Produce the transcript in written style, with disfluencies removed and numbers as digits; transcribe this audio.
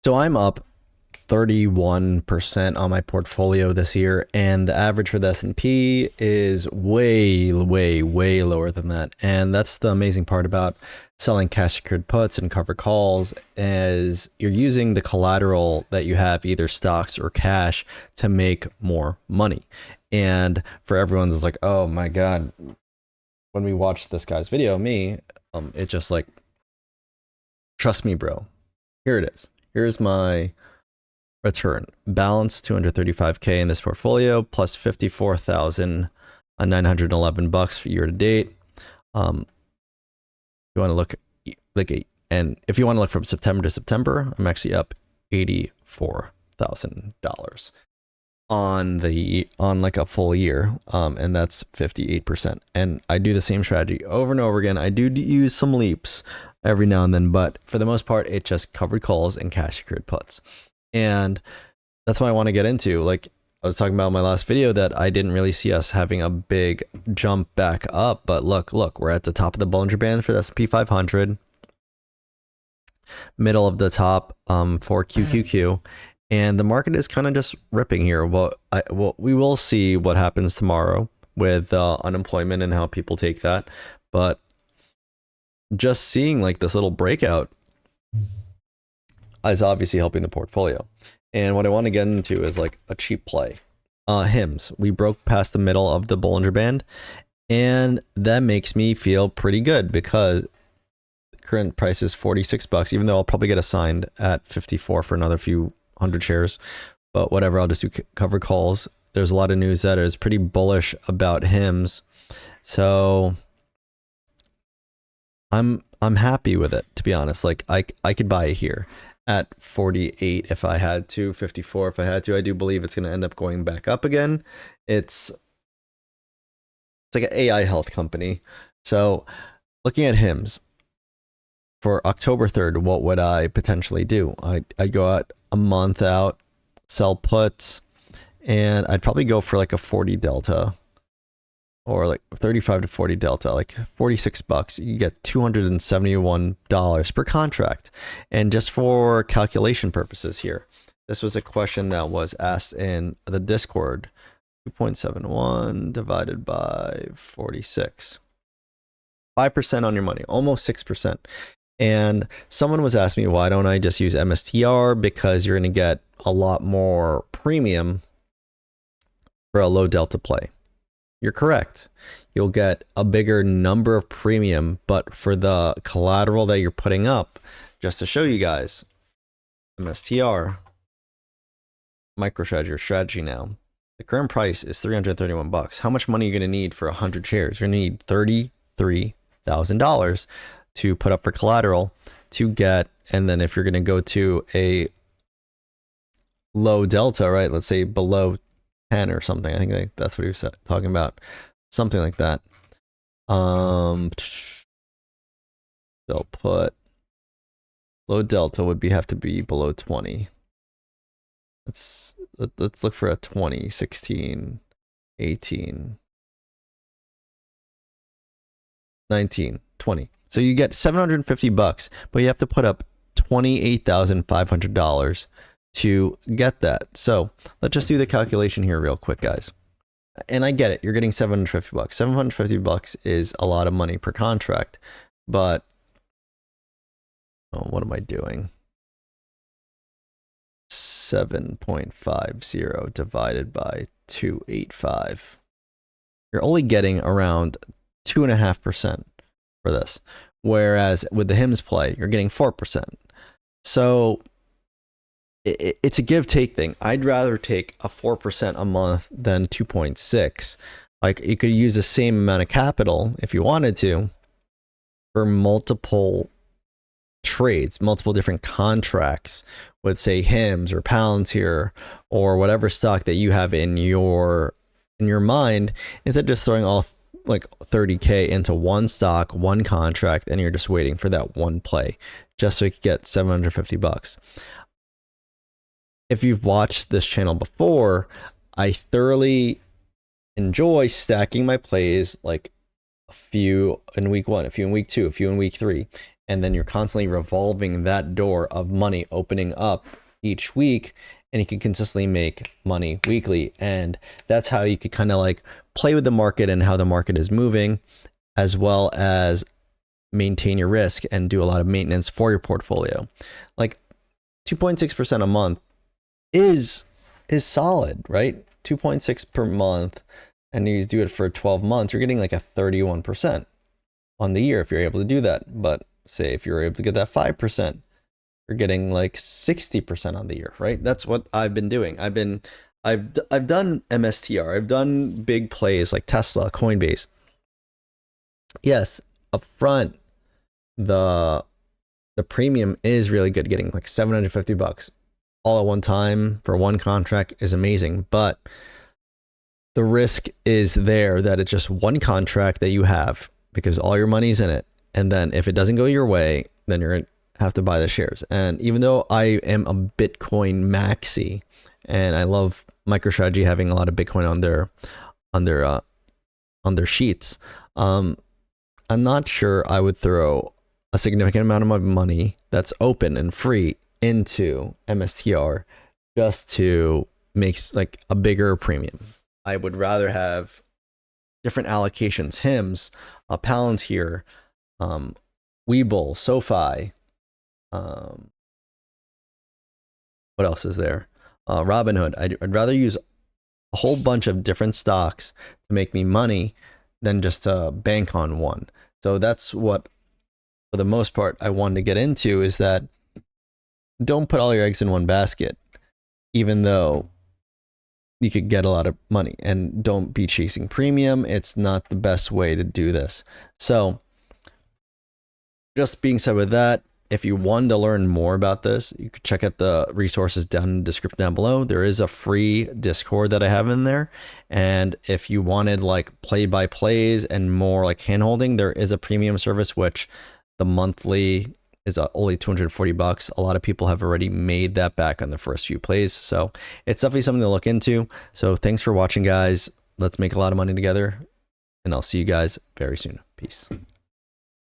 So I'm up 31% on my portfolio this year, and the average for the S&P is way, way, way lower than that. And that's the amazing part about selling cash secured puts and covered calls, is you're using the collateral that you have, either stocks or cash, to make more money. And for everyone that's like, oh my God, when we watched this guy's video, it's just like, trust me, bro. Here it is. Here's my return. Balance 235K in this portfolio, plus 54,911 bucks for year to date. You want to look and if you want to look from September to September, I'm actually up $84,000 on like a full year, and that's 58%. And I do the same strategy over and over again. I do use some leaps every now and then, but for the most part, it's just covered calls and cash secured puts. And that's what I want to get into. Like I was talking about in my last video, that I didn't really see us having a big jump back up, but look, we're at the top of the Bollinger Band for the S&P 500, middle of the top for QQQ, and the market is kind of just ripping here. Well, we will see what happens tomorrow with unemployment and how people take that, but just seeing like this little breakout is obviously helping the portfolio. And what I want to get into is like a cheap play. HIMS. We broke past the middle of the Bollinger Band, and that makes me feel pretty good because the current price is 46 bucks, even though I'll probably get assigned at 54 for another few hundred shares. But whatever, I'll just do covered calls. There's a lot of news that is pretty bullish about HIMS. So I'm happy with it, to be honest. Like I could buy it here at 48 if I had to, 54 if I had to. I do believe it's going to end up going back up again. It's like an AI health company. So looking at HIMS for October 3rd, what would I potentially do? I'd go out a month out, sell puts, and I'd probably go for like a 40 delta, or like 35 to 40 delta, like 46 bucks. You get $271 per contract. And just for calculation purposes here, this was a question that was asked in the Discord. 2.71 divided by 46. 5% on your money, almost 6%. And someone was asking me, why don't I just use MSTR? Because you're going to get a lot more premium for a low delta play. You're correct. You'll get a bigger number of premium, but for the collateral that you're putting up, just to show you guys, MSTR, MicroStrategy or strategy now, the current price is 331 bucks. How much money are you going to need for 100 shares? You're going to need $33,000 to put up for collateral to get, and then if you're going to go to a low delta, right? Let's say below 10 or something. I think that's what he was talking about. Something like that. They'll put low delta would have to be below 20. Let's look for a 20, 16, 18, 19, 20. So you get 750 bucks, but you have to put up $28,500 to get that. So let's just do the calculation here real quick, guys. And I get it, you're getting 750 bucks. 750 bucks is a lot of money per contract, but what am I doing? 7.50 divided by 285. You're only getting around 2.5% for this. Whereas with the HIMS play, you're getting 4%. So it's a give take thing. I'd rather take a 4% a month than 2.6. Like you could use the same amount of capital if you wanted to for multiple trades, multiple different contracts with say HIMS or Palantir or whatever stock that you have in your mind, instead of just throwing all like 30K into one stock, one contract, and you're just waiting for that one play just so you could get 750 bucks. If you've watched this channel before, I thoroughly enjoy stacking my plays, like a few in week 1, a few in week 2, a few in week 3. and then you're constantly revolving that door of money opening up each week, and you can consistently make money weekly. And that's how you could kind of like play with the market and how the market is moving, as well as maintain your risk and do a lot of maintenance for your portfolio. Like 2.6% a month is solid, right? 2.6 per month, and you do it for 12 months, you're getting like a 31% on the year if you're able to do that. But say if you're able to get that 5%, you're getting like 60% on the year, right? That's what I've been doing. I've done MSTR, I've done big plays like Tesla, Coinbase. Yes, up front, the premium is really good. Getting like $750 all at one time for one contract is amazing, but the risk is there that it's just one contract that you have because all your money's in it. And then if it doesn't go your way, then you're going to have to buy the shares. And even though I am a Bitcoin maxi and I love MicroStrategy having a lot of Bitcoin on their sheets, I'm not sure I would throw a significant amount of my money that's open and free into MSTR just to make like a bigger premium. I would rather have different allocations, HIMS, Palantir, Webull, SoFi, what else is there? Robinhood. I'd rather use a whole bunch of different stocks to make me money than just to bank on one. So that's what, for the most part, I wanted to get into, is that don't put all your eggs in one basket, even though you could get a lot of money, and don't be chasing premium. It's not the best way to do this. So just being said with that, if you want to learn more about this, you could check out the resources down in the description down below. There is a free Discord that I have in there. And if you wanted like play-by-plays and more like hand-holding, there is a premium service, which the monthly is only $240. A lot of people have already made that back on the first few plays. So it's definitely something to look into. So thanks for watching, guys. Let's make a lot of money together, and I'll see you guys very soon. Peace.